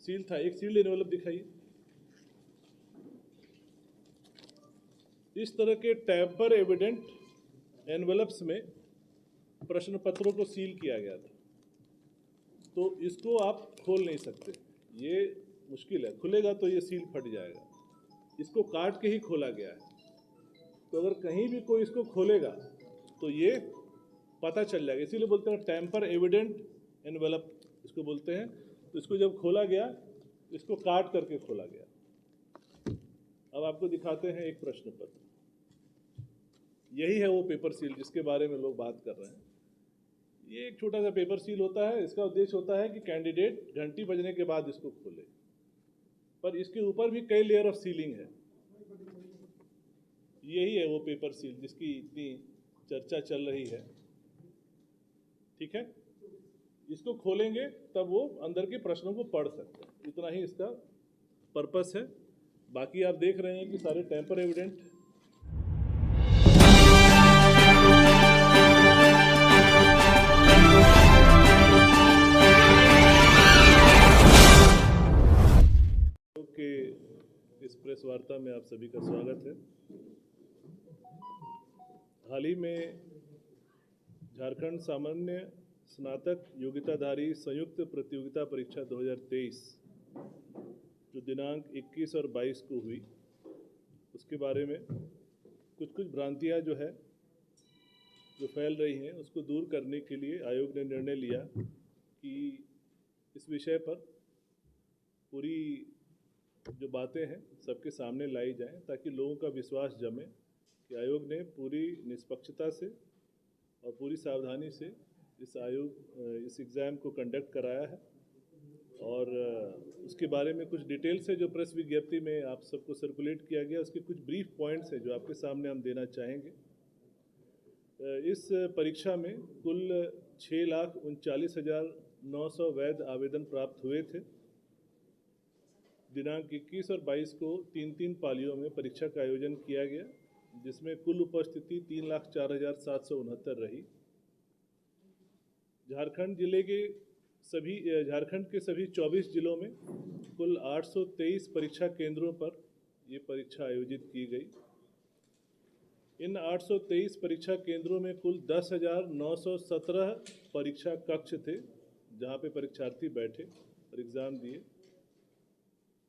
Seal था। एक sealed envelope दिखाइए। इस तरह के टैम्पर एविडेंट एनवेलप्स में प्रश्न पत्रों को सील किया गया था, तो इसको आप खोल नहीं सकते, ये मुश्किल है। खुलेगा तो ये सील फट जाएगा। इसको काट के ही खोला गया है, तो अगर कहीं भी कोई इसको खोलेगा तो ये पता चल जाएगा। इसीलिए बोलते हैं टैम्पर एविडेंट एनवेलप इसको बोलते हैं। तो इसको जब खोला गया, इसको काट करके खोला गया। अब आपको दिखाते हैं एक प्रश्न पत्र। यही है वो पेपर सील जिसके बारे में लोग बात कर रहे हैं। ये एक छोटा सा पेपर सील होता है। इसका उद्देश्य होता है कि कैंडिडेट घंटी बजने के बाद इसको खोले, पर इसके ऊपर भी कई लेयर ऑफ सीलिंग है। यही है वो पेपर सील जिसकी इतनी चर्चा चल रही है। ठीक है, इसको खोलेंगे तब वो अंदर के प्रश्नों को पढ़ सकते हैं। इतना ही इसका पर्पस है। बाकी आप देख रहे हैं कि सारे टैम्पर एविडेंट के इस प्रेस वार्ता में आप सभी का स्वागत है। हाल ही में झारखंड सामान्य स्नातक योग्यताधारी संयुक्त प्रतियोगिता परीक्षा 2023 जो दिनांक 21 और 22 को हुई, उसके बारे में कुछ भ्रांतियां जो फैल रही हैं उसको दूर करने के लिए आयोग ने निर्णय लिया कि इस विषय पर पूरी जो बातें हैं सबके सामने लाई जाएं, ताकि लोगों का विश्वास जमे कि आयोग ने पूरी निष्पक्षता से और पूरी सावधानी से इस एग्ज़ाम को कंडक्ट कराया है। और उसके बारे में कुछ डिटेल से जो प्रेस विज्ञप्ति में आप सबको सर्कुलेट किया गया, उसके कुछ ब्रीफ पॉइंट्स हैं जो आपके सामने हम देना चाहेंगे। इस परीक्षा में कुल 6,39,900 वैध आवेदन प्राप्त हुए थे। दिनांक 21 और 22 को 3 पालियों में परीक्षा का आयोजन किया गया, जिसमें कुल उपस्थिति 3,04,769 रही। झारखंड के सभी 24 जिलों में कुल 823 परीक्षा केंद्रों पर ये परीक्षा आयोजित की गई। इन 823 परीक्षा केंद्रों में कुल 10,917 परीक्षा कक्ष थे, जहां पे परीक्षार्थी बैठे और एग्ज़ाम दिए।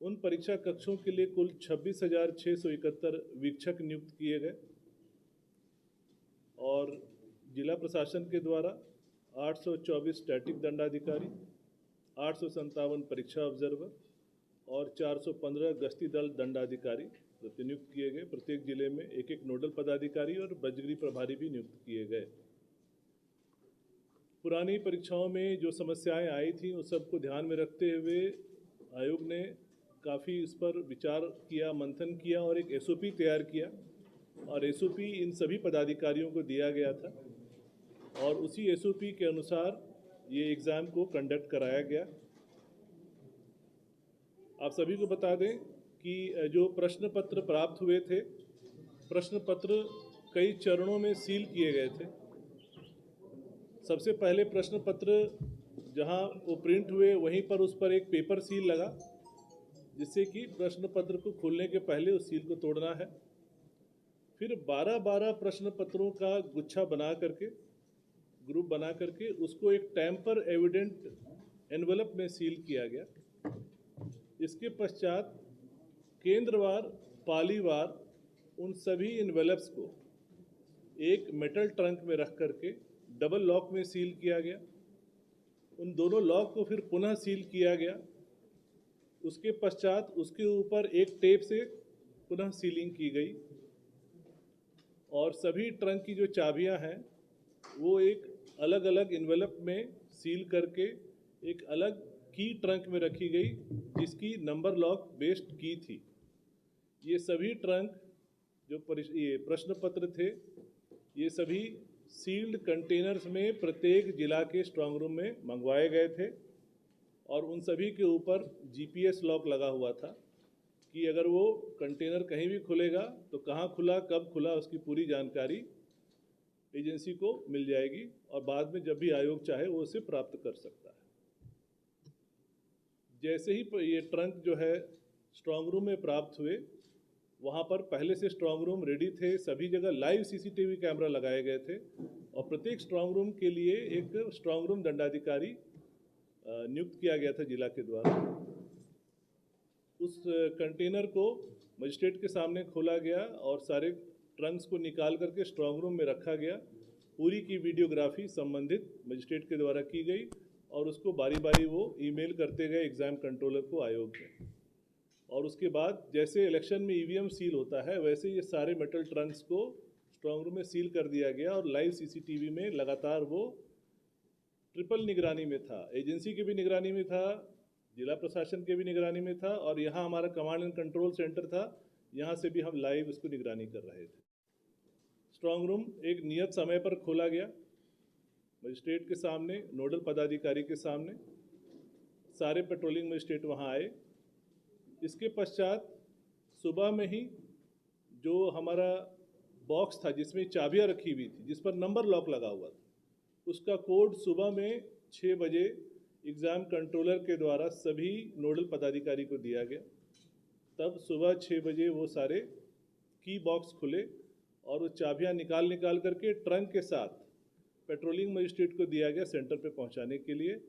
उन परीक्षा कक्षों के लिए कुल 26,671 वीक्षक नियुक्त किए गए और जिला प्रशासन के द्वारा 824 स्टैटिक दंडाधिकारी, 857 परीक्षा ऑब्जर्वर और 415 गश्ती दल दंडाधिकारी प्रतिनियुक्त किए गए। प्रत्येक जिले में एक नोडल पदाधिकारी और बजगरी प्रभारी भी नियुक्त किए गए। पुरानी परीक्षाओं में जो समस्याएं आई थी उस सबको ध्यान में रखते हुए आयोग ने काफ़ी इस पर विचार किया, मंथन किया और एक SOP तैयार किया और SOP इन सभी पदाधिकारियों को दिया गया था और उसी SOP के अनुसार ये एग्ज़ाम को कंडक्ट कराया गया। आप सभी को बता दें कि जो प्रश्न पत्र प्राप्त हुए थे, प्रश्न पत्र कई चरणों में सील किए गए थे। सबसे पहले प्रश्न पत्र जहां वो प्रिंट हुए वहीं पर उस पर एक पेपर सील लगा, जिससे कि प्रश्न पत्र को खोलने के पहले उस सील को तोड़ना है। फिर 12-12 प्रश्न पत्रों का गुच्छा बना करके, ग्रुप बना करके उसको एक टैम्पर एविडेंट एनवेलप में सील किया गया। इसके पश्चात केंद्रवार, पालीवार उन सभी एनवेलप्स को एक मेटल ट्रंक में रख करके डबल लॉक में सील किया गया। उन दोनों लॉक को फिर पुनः सील किया गया। उसके पश्चात उसके ऊपर एक टेप से पुनः सीलिंग की गई और सभी ट्रंक की जो चाबियां हैं वो एक अलग अलग एनवेलप में सील करके एक अलग की ट्रंक में रखी गई, जिसकी नंबर लॉक बेस्ड की थी। ये सभी ट्रंक जो ये प्रश्न पत्र थे, ये सभी सील्ड कंटेनर्स में प्रत्येक जिला के स्ट्रांग रूम में मंगवाए गए थे और उन सभी के ऊपर GPS लॉक लगा हुआ था कि अगर वो कंटेनर कहीं भी खुलेगा तो कहाँ खुला, कब खुला, उसकी पूरी जानकारी एजेंसी को मिल जाएगी और बाद में जब भी आयोग चाहे वो उसे प्राप्त कर सकता है। जैसे ही ये ट्रंक जो है स्ट्रांग रूम में प्राप्त हुए, वहाँ पर पहले से स्ट्रांग रूम रेडी थे, सभी जगह लाइव सीसीटीवी कैमरा लगाए गए थे और प्रत्येक स्ट्रांग रूम के लिए एक स्ट्रांग रूम दंडाधिकारी नियुक्त किया गया था जिला के द्वारा। उस कंटेनर को मजिस्ट्रेट के सामने खोला गया और सारे ट्रंक्स को निकाल करके स्ट्रांग रूम में रखा गया। पूरी की वीडियोग्राफी संबंधित मजिस्ट्रेट के द्वारा की गई और उसको बारी बारी वो ईमेल करते गए एग्ज़ाम कंट्रोलर को आयोग में। और उसके बाद जैसे इलेक्शन में ईवीएम सील होता है, वैसे ये सारे मेटल ट्रंक्स को स्ट्रांग रूम में सील कर दिया गया और लाइव सीसीटीवी में लगातार वो ट्रिपल निगरानी में था। एजेंसी की भी निगरानी में था, जिला प्रशासन के भी निगरानी में था और यहाँ हमारा कमांड एंड कंट्रोल सेंटर था, यहाँ से भी हम लाइव उसको निगरानी कर रहे थे। स्ट्रांग रूम एक नियत समय पर खोला गया, मजिस्ट्रेट के सामने, नोडल पदाधिकारी के सामने, सारे पेट्रोलिंग मजिस्ट्रेट वहाँ आए। इसके पश्चात सुबह में ही जो हमारा बॉक्स था जिसमें चाबियाँ रखी हुई थी, जिस पर नंबर लॉक लगा हुआ था, उसका कोड सुबह में 6 बजे एग्ज़ाम कंट्रोलर के द्वारा सभी नोडल पदाधिकारी को दिया गया। तब सुबह 6 बजे वो सारे की बॉक्स खुले और वो चाबियाँ निकाल करके ट्रंक के साथ पेट्रोलिंग मजिस्ट्रेट को दिया गया सेंटर पे पहुंचाने के लिए।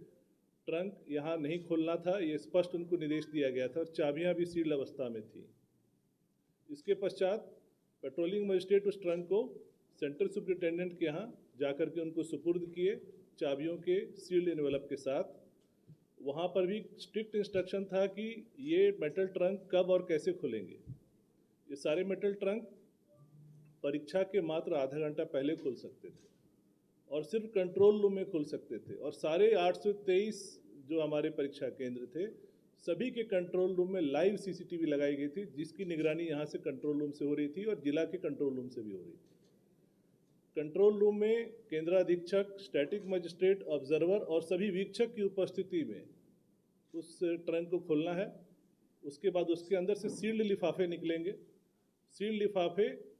ट्रंक यहाँ नहीं खोलना था, ये स्पष्ट उनको निर्देश दिया गया था और चाबियाँ भी सील्ड अवस्था में थी। इसके पश्चात पेट्रोलिंग मजिस्ट्रेट उस ट्रंक को सेंटर सुपरिटेंडेंट के यहाँ जाकर के उनको सुपुर्द किए चाबियों के सील्ड एनवेलप के साथ। वहाँ पर भी स्ट्रिक्ट इंस्ट्रक्शन था कि ये मेटल ट्रंक कब और कैसे खुलेंगे। ये सारे मेटल ट्रंक परीक्षा के मात्र आधा घंटा पहले खुल सकते थे और सिर्फ कंट्रोल रूम में खुल सकते थे और सारे 823 जो हमारे परीक्षा केंद्र थे, सभी के कंट्रोल रूम में लाइव सीसीटीवी लगाई गई थी, जिसकी निगरानी यहाँ से कंट्रोल रूम से हो रही थी और जिला के कंट्रोल रूम से भी हो रही थी। कंट्रोल रूम में केंद्राधीक्षक, स्टैटिक मजिस्ट्रेट, ऑब्जर्वर और सभी वीक्षक की उपस्थिति में उस ट्रंक को खोलना है। उसके बाद उसके अंदर से सील्ड लिफाफे निकलेंगे। सील्ड लिफाफे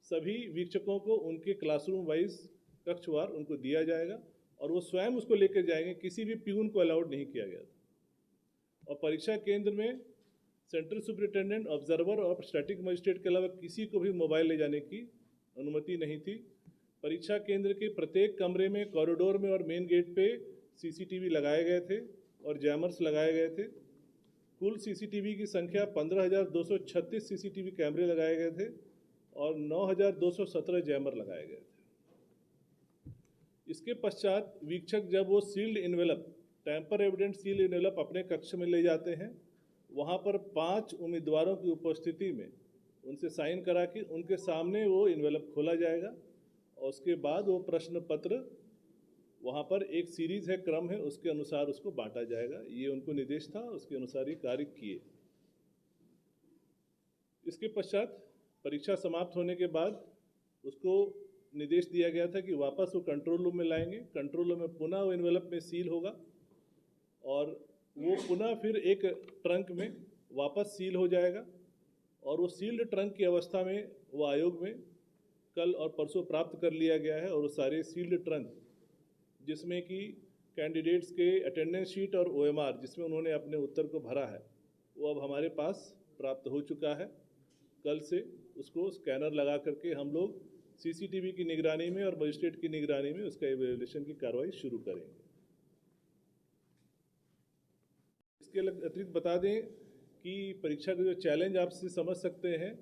सभी वीक्षकों को उनके क्लासरूम वाइज कक्षवार उनको दिया जाएगा और वो स्वयं उसको लेकर जाएंगे। किसी भी प्यून को अलाउड नहीं किया गया था। और परीक्षा केंद्र में सेंट्रल सुपरिटेंडेंट, ऑब्जर्वर और स्टैटिक मजिस्ट्रेट के अलावा किसी को भी मोबाइल ले जाने की अनुमति नहीं थी। परीक्षा केंद्र के प्रत्येक कमरे में, कॉरिडोर में और मेन गेट पे सीसीटीवी लगाए गए थे और जैमर्स लगाए गए थे। कुल सीसीटीवी की संख्या 15,236 सीसीटीवी कैमरे लगाए गए थे और 9,217 जैमर लगाए गए थे। इसके पश्चात वीक्षक जब वो sealed envelope, tamper evident sealed envelope अपने कक्ष में ले जाते हैं, वहाँ पर 5 उम्मीदवारों की उपस्थिति में उनसे साइन करा के उनके सामने वो इन्वेलप खोला जाएगा और उसके बाद वो प्रश्न पत्र वहाँ पर एक सीरीज़ है, क्रम है, उसके अनुसार उसको बांटा जाएगा। ये उनको निर्देश था, उसके अनुसार ये कार्य किए। इसके पश्चात परीक्षा समाप्त होने के बाद उसको निर्देश दिया गया था कि वापस वो कंट्रोल रूम में लाएंगे। कंट्रोल रूम में पुनः वो एनवेलप में सील होगा और वो पुनः फिर एक ट्रंक में वापस सील हो जाएगा और वो सील्ड ट्रंक की अवस्था में वो आयोग में कल और परसों प्राप्त कर लिया गया है। और वो सारे सील्ड ट्रंक जिसमें कि कैंडिडेट्स के अटेंडेंस शीट और ओएमआर जिसमें उन्होंने अपने उत्तर को भरा है, वो अब हमारे पास प्राप्त हो चुका है। कल से उसको स्कैनर लगा करके हम लोग सीसीटीवी की निगरानी में और मजिस्ट्रेट की निगरानी में उसका इवैल्यूएशन की कार्रवाई शुरू करेंगे। इसके अतिरिक्त बता दें कि परीक्षा का जो चैलेंज आप से समझ सकते हैं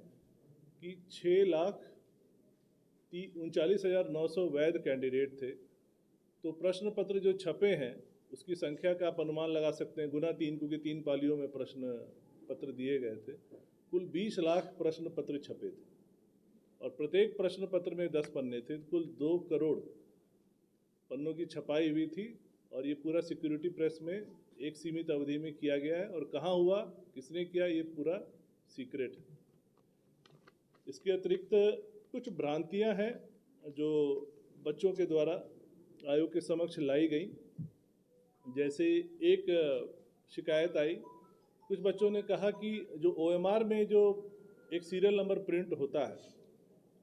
कि 6,39,900 वैध कैंडिडेट थे। तो प्रश्न पत्र जो छपे हैं उसकी संख्या का आप अनुमान लगा सकते हैं, गुना 3, क्योंकि 3 पालियों में प्रश्न पत्र दिए गए थे। कुल 20 लाख प्रश्न पत्र छपे थे और प्रत्येक प्रश्न पत्र में 10 पन्ने थे। कुल 2 करोड़ पन्नों की छपाई हुई थी और ये पूरा सिक्योरिटी प्रेस में एक सीमित अवधि में किया गया है। और कहाँ हुआ, किसने किया, ये पूरा सीक्रेट है। इसके अतिरिक्त कुछ भ्रांतियाँ हैं जो बच्चों के द्वारा आयोग के समक्ष लाई गई। जैसे एक शिकायत आई, कुछ बच्चों ने कहा कि जो ओएमआर में जो एक सीरियल नंबर प्रिंट होता है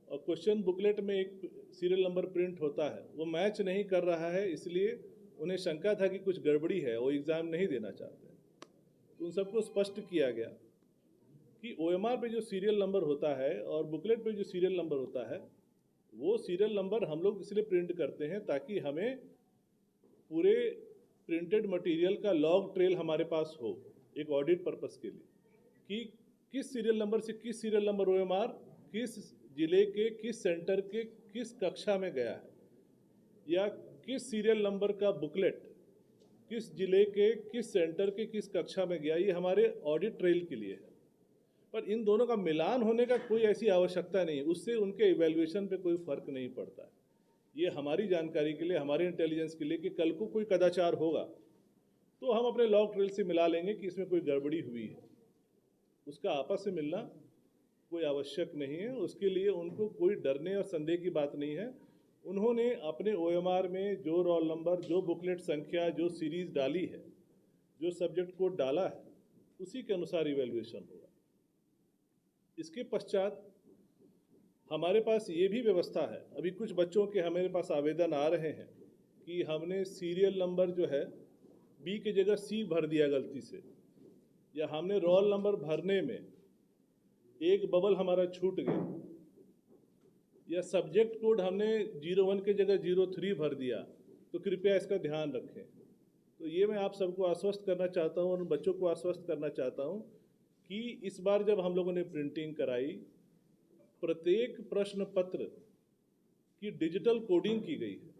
और क्वेश्चन बुकलेट में एक सीरियल नंबर प्रिंट होता है, वो मैच नहीं कर रहा है, इसलिए उन्हें शंका था कि कुछ गड़बड़ी है, वो एग्ज़ाम नहीं देना चाहते। तो उन सबको स्पष्ट किया गया कि ओएमआर पे जो सीरियल नंबर होता है और बुकलेट पे जो सीरियल नंबर होता है, वो सीरियल नंबर हम लोग इसलिए प्रिंट करते हैं ताकि हमें पूरे प्रिंटेड मटेरियल का लॉग ट्रेल हमारे पास हो, एक ऑडिट पर्पस के लिए, कि किस सीरियल नंबर से किस सीरियल नंबर ओएमआर किस जिले के किस सेंटर के किस कक्षा में गया है, या किस सीरियल नंबर का बुकलेट किस जिले के किस सेंटर के किस कक्षा में गया, ये हमारे ऑडिट ट्रेल के लिए है। पर इन दोनों का मिलान होने का कोई ऐसी आवश्यकता नहीं, उससे उनके इवैल्यूएशन पे कोई फर्क नहीं पड़ता है। ये हमारी जानकारी के लिए, हमारे इंटेलिजेंस के लिए कि कल को कोई कदाचार होगा तो हम अपने लॉग ट्रेल से मिला लेंगे कि इसमें कोई गड़बड़ी हुई है। उसका आपस में मिलना कोई आवश्यक नहीं है, उसके लिए उनको कोई डरने और संदेह की बात नहीं है। उन्होंने अपने ओएमआर में जो रोल नंबर, जो बुकलेट संख्या, जो सीरीज डाली है, जो सब्जेक्ट कोड डाला है, उसी के अनुसार इवैल्यूएशन होगा। इसके पश्चात हमारे पास ये भी व्यवस्था है, अभी कुछ बच्चों के हमारे पास आवेदन आ रहे हैं कि हमने सीरियल नंबर जो है बी की जगह सी भर दिया गलती से, या हमने रोल नंबर भरने में एक बबल हमारा छूट गया, या सब्जेक्ट कोड हमने 01 की जगह 03 भर दिया, तो कृपया इसका ध्यान रखें। तो ये मैं आप सबको आश्वस्त करना चाहता हूँ और उन बच्चों को आश्वस्त करना चाहता हूँ कि इस बार जब हम लोगों ने प्रिंटिंग कराई, प्रत्येक प्रश्न पत्र की डिजिटल कोडिंग की गई है।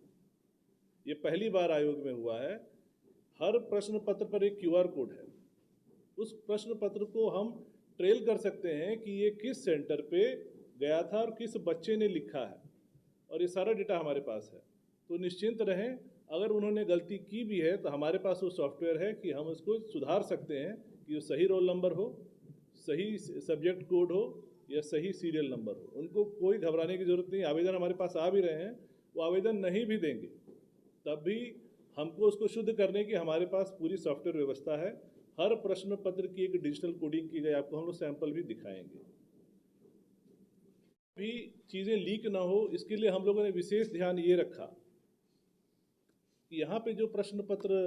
ये पहली बार आयोग में हुआ है। हर प्रश्न पत्र पर एक क्यूआर कोड है। उस प्रश्न पत्र को हम ट्रेल कर सकते हैं कि ये किस सेंटर पे गया था और किस बच्चे ने लिखा है, और ये सारा डेटा हमारे पास है। तो निश्चिंत रहें, अगर उन्होंने गलती की भी है तो हमारे पास वो सॉफ्टवेयर है कि हम उसको सुधार सकते हैं कि वो सही रोल नंबर हो, सही सब्जेक्ट कोड हो, या सही सीरियल नंबर हो। उनको कोई घबराने की ज़रूरत नहीं। आवेदन हमारे पास आ भी रहे हैं, वो आवेदन नहीं भी देंगे तब भी हमको उसको शुद्ध करने की हमारे पास पूरी सॉफ्टवेयर व्यवस्था है। हर प्रश्न पत्र की एक डिजिटल कोडिंग की गई, आपको हम लोग सैंपल भी दिखाएंगे। भी चीज़ें लीक ना हो, इसके लिए हम लोगों ने विशेष ध्यान ये रखा कि यहाँ पे जो प्रश्न पत्र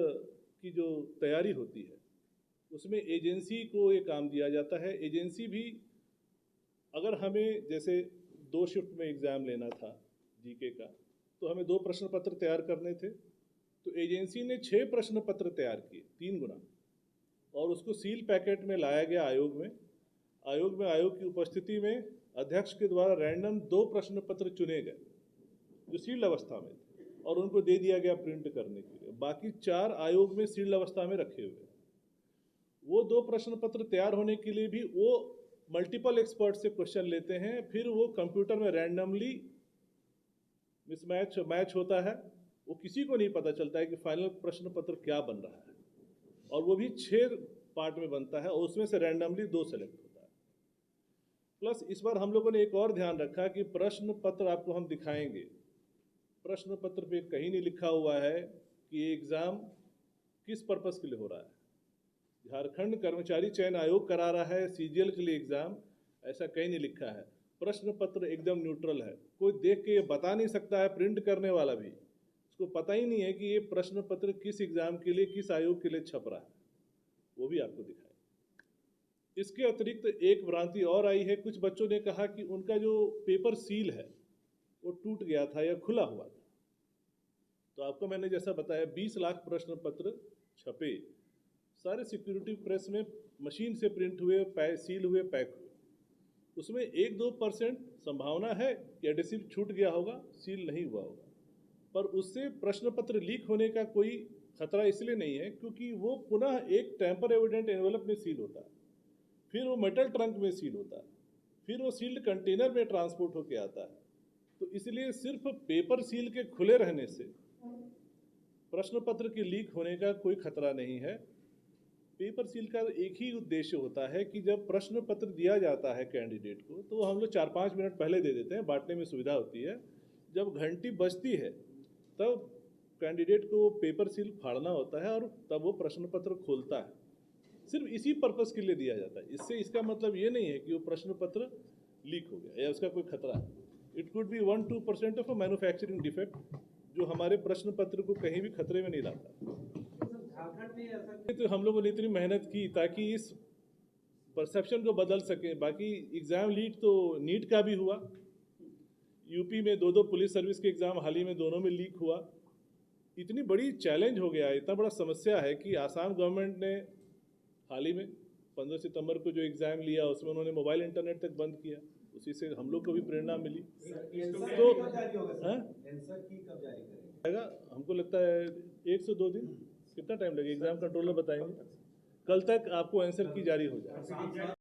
की जो तैयारी होती है उसमें एजेंसी को ये काम दिया जाता है। एजेंसी भी, अगर हमें जैसे 2 शिफ्ट में एग्ज़ाम लेना था जीके का, तो हमें 2 प्रश्न पत्र तैयार करने थे, तो एजेंसी ने 6 प्रश्न पत्र तैयार किए, 3 गुना, और उसको सील पैकेट में लाया गया आयोग में। आयोग की उपस्थिति में अध्यक्ष के द्वारा रैंडम 2 प्रश्न पत्र चुने गए जो सील्ड अवस्था में थे, और उनको दे दिया गया प्रिंट करने के लिए। बाकी 4 आयोग में सील्ड अवस्था में रखे हुए। वो 2 प्रश्न पत्र तैयार होने के लिए भी वो मल्टीपल एक्सपर्ट से क्वेश्चन लेते हैं, फिर वो कंप्यूटर में रैंडमली मैच होता है। वो किसी को नहीं पता चलता है कि फाइनल प्रश्न पत्र क्या बन रहा है, और वो भी 6 पार्ट में बनता है, और उसमें से रैंडमली 2 सेलेक्ट होता है। प्लस इस बार हम लोगों ने एक और ध्यान रखा कि प्रश्न पत्र आपको हम दिखाएंगे, प्रश्न पत्र पे कहीं नहीं लिखा हुआ है कि ये एग्ज़ाम किस पर्पस के लिए हो रहा है। झारखंड कर्मचारी चयन आयोग करा रहा है सीजीएल के लिए एग्ज़ाम, ऐसा कहीं नहीं लिखा है। प्रश्न पत्र एकदम न्यूट्रल है, कोई देख के ये बता नहीं सकता है, प्रिंट करने वाला भी उसको पता ही नहीं है कि ये प्रश्न पत्र किस एग्ज़ाम के लिए, किस आयोग के लिए छप रहा है, वो भी आपको दिखाएं। इसके अतिरिक्त एक भ्रांति और आई है, कुछ बच्चों ने कहा कि उनका जो पेपर सील है वो टूट गया था या खुला हुआ था। तो आपको मैंने जैसा बताया 20 लाख प्रश्न पत्र छपे, सारे सिक्योरिटी प्रेस में मशीन से प्रिंट हुए, सील हुए, पैक हुए। उसमें 1-2% संभावना है कि एडेसिव छूट गया होगा, सील नहीं हुआ होगा, पर उससे प्रश्न पत्र लीक होने का कोई खतरा इसलिए नहीं है क्योंकि वो पुनः एक टेम्पर एविडेंट एनवेलप में सील होता है, फिर वो मेटल ट्रंक में सील होता है, फिर वो सील्ड कंटेनर में ट्रांसपोर्ट होके आता है। तो इसलिए सिर्फ पेपर सील के खुले रहने से प्रश्न पत्र के लीक होने का कोई खतरा नहीं है। पेपर सील का एक ही उद्देश्य होता है कि जब प्रश्न पत्र दिया जाता है कैंडिडेट को, तो हम लोग 4-5 मिनट पहले दे देते हैं, बांटने में सुविधा होती है। जब घंटी बजती है तब कैंडिडेट को पेपर सील फाड़ना होता है और तब वो प्रश्न पत्र खोलता है। सिर्फ इसी पर्पस के लिए दिया जाता है। इससे इसका मतलब ये नहीं है कि वो प्रश्न पत्र लीक हो गया या उसका कोई खतरा है। It could be 1-2% of a manufacturing defect जो हमारे प्रश्न पत्र को कहीं भी खतरे में नहीं लाता। झारखंड में ऐसा तो हम लोगों ने इतनी मेहनत की ताकि इस परसेप्शन को बदल सके। बाकी एग्ज़ाम लीक तो नीट का भी हुआ, यूपी में दो पुलिस सर्विस के एग्ज़ाम हाल ही में दोनों में लीक हुआ। इतनी बड़ी चैलेंज हो गया, इतना बड़ा समस्या है कि आसाम गवर्नमेंट ने हाल ही में 15 सितंबर को जो एग्ज़ाम लिया उसमें उन्होंने मोबाइल इंटरनेट तक बंद किया। उसी से हम लोग को भी प्रेरणा मिली। तो आएगा, हमको लगता है 1 से 2 दिन। कितना टाइम लगेगा एग्ज़ाम कंट्रोलर बताएंगे। कल तक आपको आंसर की जारी हो जाए।